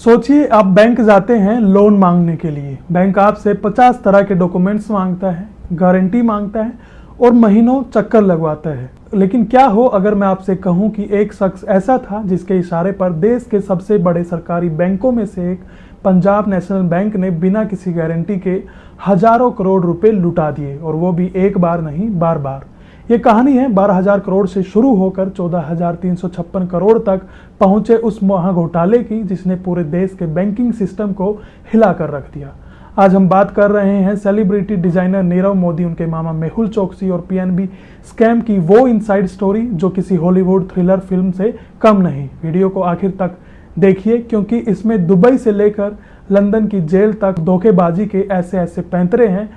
सोचिए आप बैंक जाते हैं लोन मांगने के लिए। बैंक आपसे 50 तरह के डॉक्यूमेंट्स मांगता है, गारंटी मांगता है और महीनों चक्कर लगवाता है। लेकिन क्या हो अगर मैं आपसे कहूं कि एक शख्स ऐसा था जिसके इशारे पर देश के सबसे बड़े सरकारी बैंकों में से एक पंजाब नेशनल बैंक ने बिना किसी गारंटी के हजारों करोड़ रुपए लुटा दिए, और वो भी एक बार नहीं बार बार। ये कहानी है 12,000 करोड़ से शुरू होकर 14,356 करोड़ तक पहुंचे उस महा घोटाले की जिसने पूरे देश के बैंकिंग सिस्टम को हिला कर रख दिया। आज हम बात कर रहे हैं सेलिब्रिटी डिजाइनर नीरव मोदी, उनके मामा मेहुल चोकसी और पीएनबी स्कैम की वो इनसाइड स्टोरी जो किसी हॉलीवुड थ्रिलर फिल्म से कम नहीं। वीडियो को आखिर तक देखिए क्योंकि इसमें दुबई से लेकर लंदन की जेल तक धोखेबाजी के ऐसे ऐसे पैंतरे हैं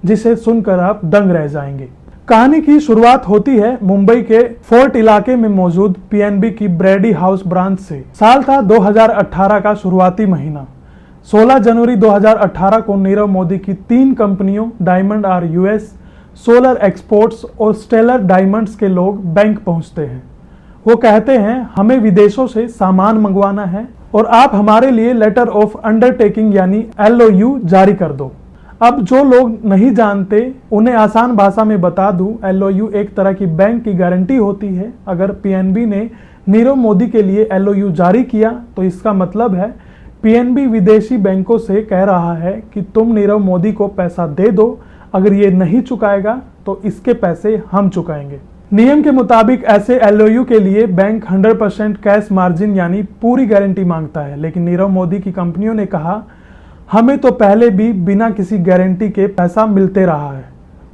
जिसे सुनकर आप दंग रह जाएंगे। कहानी की शुरुआत होती है मुंबई के फोर्ट इलाके में मौजूद पीएनबी की ब्रैडी हाउस ब्रांच से। साल था 2018 का शुरुआती महीना। 16 जनवरी 2018 को नीरव मोदी की 3 कंपनियों diamond R US, solar exports और स्टेलर डायमंड्स के लोग बैंक पहुंचते हैं। वो कहते हैं हमें विदेशों से सामान मंगवाना है और आप हमारे लिए लेटर ऑफ अंडरटेकिंग यानी LOU जारी कर दो। अब जो लोग नहीं जानते उन्हें आसान भाषा में बता दूं, LOU एक तरह की बैंक की गारंटी होती है। अगर पीएनबी ने नीरव मोदी के लिए LOU जारी किया तो इसका मतलब है पीएनबी विदेशी बैंकों से कह रहा है कि तुम नीरव मोदी को पैसा दे दो, अगर ये नहीं चुकाएगा तो इसके पैसे हम चुकाएंगे। नियम के मुताबिक ऐसे LOU के लिए बैंक 100% कैश मार्जिन यानी पूरी गारंटी मांगता है, लेकिन नीरव मोदी की कंपनियों ने कहा हमें तो पहले भी बिना किसी गारंटी के पैसा मिलते रहा है,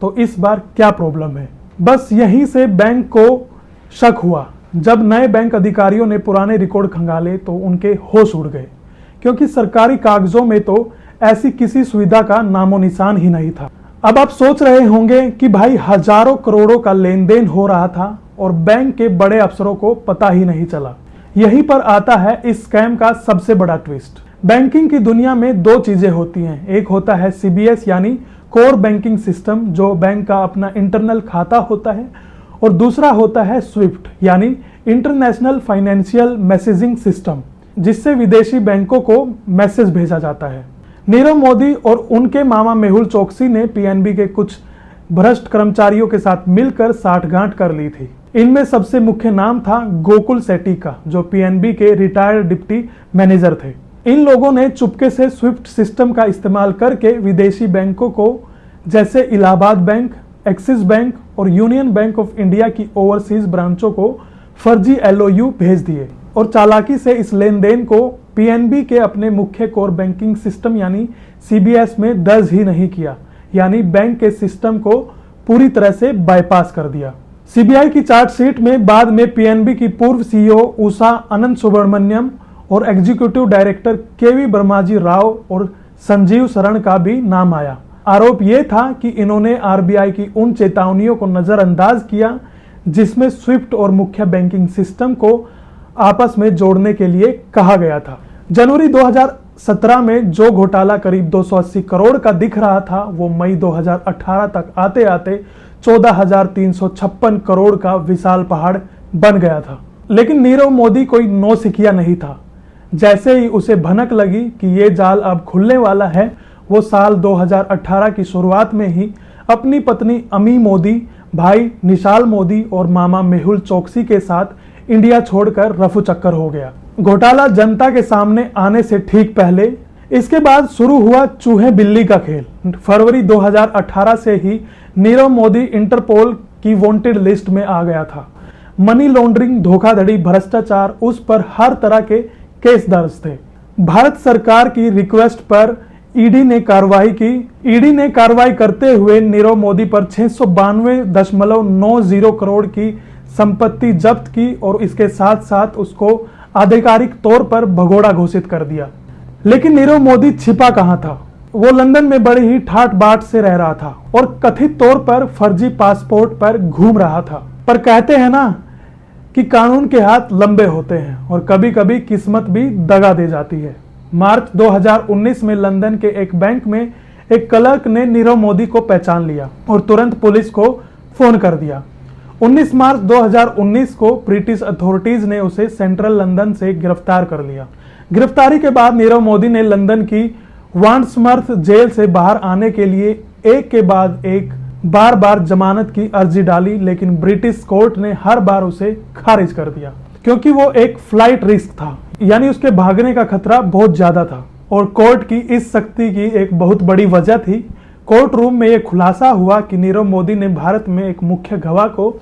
तो इस बार क्या प्रॉब्लम है। बस यहीं से बैंक को शक हुआ। जब नए बैंक अधिकारियों ने पुराने रिकॉर्ड खंगाले तो उनके होश उड़ गए, क्योंकि सरकारी कागजों में तो ऐसी किसी सुविधा का नामो निशान ही नहीं था। अब आप सोच रहे होंगे कि भाई हजारों करोड़ों का लेन देन हो रहा था और बैंक के बड़े अफसरों को पता ही नहीं चला। यहीं पर आता है इस स्कैम का सबसे बड़ा ट्विस्ट। बैंकिंग की दुनिया में 2 चीजें होती हैं। एक होता है CBS यानी कोर बैंकिंग सिस्टम, जो बैंक का अपना इंटरनल खाता होता है, और दूसरा होता है स्विफ्ट यानी इंटरनेशनल फाइनेंशियल मैसेजिंग सिस्टम, जिससे विदेशी बैंकों को मैसेज भेजा जाता है। नीरव मोदी और उनके मामा मेहुल चोकसी ने पीएनबी के कुछ भ्रष्ट कर्मचारियों के साथ मिलकर साठगांठ कर ली थी। इनमें सबसे मुख्य नाम था गोकुल सेठी का, जो पीएनबी के रिटायर्ड डिप्टी मैनेजर थे। इन लोगों ने चुपके से स्विफ्ट सिस्टम का इस्तेमाल करके विदेशी बैंकों को जैसे इलाहाबाद बैंक, एक्सिस बैंक और यूनियन बैंक ऑफ इंडिया की ओवरसीज ब्रांचों को फर्जी LOU भेज दिए, और चालाकी से इस लेन देन को पीएनबी के अपने मुख्य कोर बैंकिंग सिस्टम यानी CBS में दर्ज ही नहीं किया, यानी बैंक के सिस्टम को पूरी तरह से बाईपास कर दिया। CBI की चार्जशीट में बाद में पीएनबी की पूर्व CEO उषा अनंत सुब्रमण्यम और executive director KV Brahmaji Rao और संजीव शरण का भी नाम आया। आरोप यह था कि इन्होंने RBI की उन चेतावनियों को नजरअंदाज किया जिसमें स्विफ्ट और मुख्य बैंकिंग सिस्टम को आपस में जोड़ने के लिए कहा गया था। जनवरी 2017 में जो घोटाला करीब 280 करोड़ का दिख रहा था, वो मई 2018 तक आते आते 14,356 करोड़ का विशाल पहाड़ बन गया था। लेकिन नीरव मोदी कोई नौसिखिया नहीं था। जैसे ही उसे भनक लगी कि ये जाल अब खुलने वाला है, वो साल 2018 की शुरुआत में ही अपनी पत्नी अमी मोदी, भाई निशाल मोदी और मामा मेहुल चोकसी के साथ इंडिया छोड़कर रफू चक्कर हो गया। घोटाला जनता के सामने आने से ठीक पहले इसके बाद शुरू हुआ चूहे बिल्ली का खेल। फरवरी 2018 से ही नीरव मोदी इंटरपोल की वांटेड लिस्ट में आ गया था। मनी लॉन्ड्रिंग, धोखाधड़ी, भ्रष्टाचार, उस पर हर तरह के केस दर्ज थे। भारत सरकार की रिक्वेस्ट पर ईडी ने कार्रवाई करते हुए नीरव मोदी पर 692.90 करोड़ की संपत्ति जब्त की और इसके साथ साथ उसको आधिकारिक तौर पर भगोड़ा घोषित कर दिया। लेकिन नीरव मोदी छिपा कहां था? वो लंदन में बड़ी ही ठाट बाट से रह रहा था और कथित तौर पर फर्जी पासपोर्ट पर घूम रहा था। पर कहते हैं ना कि कानून के हाथ लंबे होते हैं और कभी कभी किस्मत भी दगा दे जाती है। मार्च 2019 में लंदन के एक बैंक में एक क्लर्क ने नीरव मोदी को पहचान लिया और तुरंत पुलिस को फोन कर दिया। 19 मार्च 2019 को ब्रिटिश अथॉरिटीज ने उसे सेंट्रल लंदन से गिरफ्तार कर लिया, गिरफ्तारी के बाद नीरव मोदी ने लंदन की वांड्समर्थ जेल से बाहर आने के लिए एक के बाद एक बार बार जमानत की अर्जी डाली, लेकिन ब्रिटिश कोर्ट ने हर बार उसे खारिज कर दिया क्योंकि वो एक फ्लाइट रिस्क था, यानी उसके भागने का खतरा बहुत ज्यादा था। और कोर्ट की इस सख्ती की एक बहुत बड़ी वजह थी। कोर्ट रूम में यह खुलासा हुआ कि नीरव मोदी ने भारत में एक मुख्य गवाह को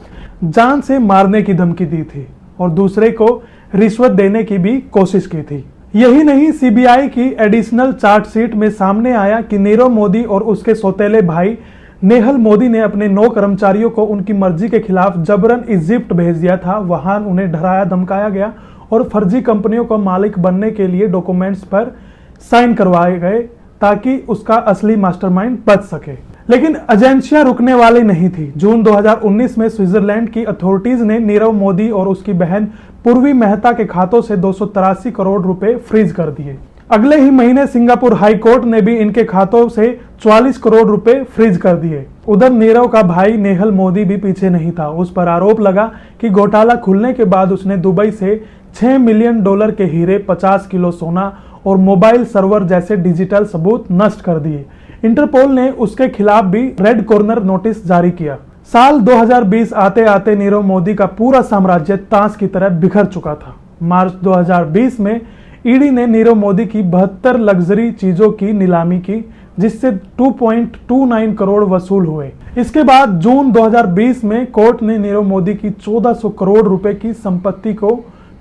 जान से मारने की धमकी दी थी और दूसरे को रिश्वत देने की भी कोशिश की थी। यही नहीं, सीबीआई की एडिशनल चार्जशीट में सामने आया कि नीरव मोदी और उसके सौतेले भाई नेहल मोदी ने अपने 9 कर्मचारियों को उनकी मर्जी के खिलाफ जबरन इजिप्ट भेज दिया था। वहां उन्हें डराया धमकाया गया और फर्जी कंपनियों को मालिक बनने के लिए डॉक्यूमेंट्स पर साइन करवाए गए ताकि उसका असली मास्टरमाइंड बच सके। लेकिन एजेंसियां रुकने वाली नहीं थी। जून 2019 में स्विट्जरलैंड की अथॉरिटीज ने नीरव मोदी और उसकी बहन पूर्वी मेहता के खातों से 283 करोड़ रुपए फ्रीज कर दिए। अगले ही महीने सिंगापुर हाई कोर्ट ने भी इनके खातों से 44 करोड़ रुपए फ्रीज कर दिए। उधर नीरव का भाई नेहल मोदी भी पीछे नहीं था। उस पर आरोप लगा कि घोटाला खुलने के बाद उसने दुबई से $6 मिलियन के हीरे, 50 किलो सोना और मोबाइल सर्वर जैसे डिजिटल सबूत नष्ट कर दिए। इंटरपोल ने उसके खिलाफ भी रेड कॉर्नर नोटिस जारी किया। साल 2020 आते आते नीरव मोदी का पूरा साम्राज्य ताश की तरह बिखर चुका था। मार्च 2020 में ईडी ने नीरव मोदी की 72 लग्जरी चीजों की नीलामी की, जिससे 2.29 करोड़ वसूल हुए। इसके बाद जून 2020 में कोर्ट ने नीरव मोदी की 1400 करोड़ रुपए की संपत्ति को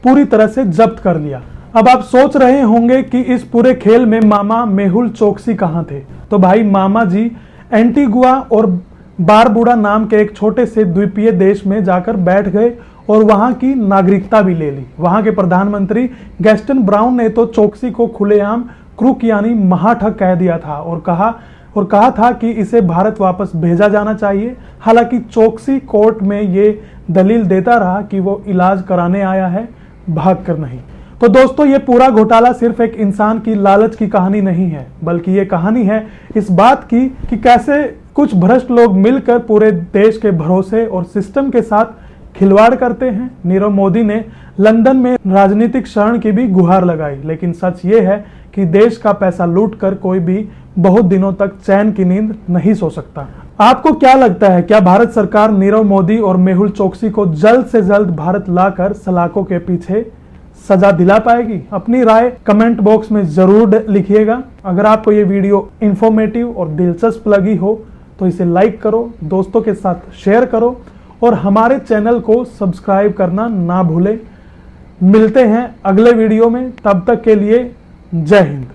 पूरी तरह से जब्त कर लिया। अब आप सोच रहे होंगे कि इस पूरे खेल में मामा मेहुल चोकसी कहां थे? तो भाई मामा जी एंटीगुआ और बारबुडा नाम के एक छोटे से द्वीपीय देश में जाकर बैठ गए और वहां की नागरिकता भी ले ली। वहां के प्रधानमंत्री गैस्टन ब्राउन ने तो चोकसी को खुलेआम क्रूक यानी महाठग कह दिया था और कहा था कि इसे भारत वापस भेजा जाना चाहिए। हालांकि चोकसी कोर्ट में ये दलील देता रहा कि वो इलाज कराने आया है, भागकर नहीं। तो दोस्तों, ये पूरा घोटाला सिर्फ एक इंसान की लालच की कहानी नहीं है, बल्कि ये कहानी है इस बात की कि कैसे कुछ भ्रष्ट लोग मिलकर पूरे देश के भरोसे और सिस्टम के साथ खिलवाड़ करते हैं। नीरव मोदी ने लंदन में राजनीतिक शरण की भी गुहार लगाई, लेकिन सच ये है कि देश का पैसा लूटकर कोई भी बहुत दिनों तक चैन की नींद नहीं सो सकता। आपको क्या लगता है, क्या भारत सरकार नीरव मोदी और मेहुल चोकसी को जल्द से जल्द भारत लाकर सलाखों के पीछे सजा दिला पाएगी? अपनी राय कमेंट बॉक्स में जरूर लिखिएगा। अगर आपको ये वीडियो इंफॉर्मेटिव और दिलचस्प लगी हो तो इसे लाइक करो, दोस्तों के साथ शेयर करो और हमारे चैनल को सब्सक्राइब करना ना भूलें। मिलते हैं अगले वीडियो में, तब तक के लिए जय हिंद।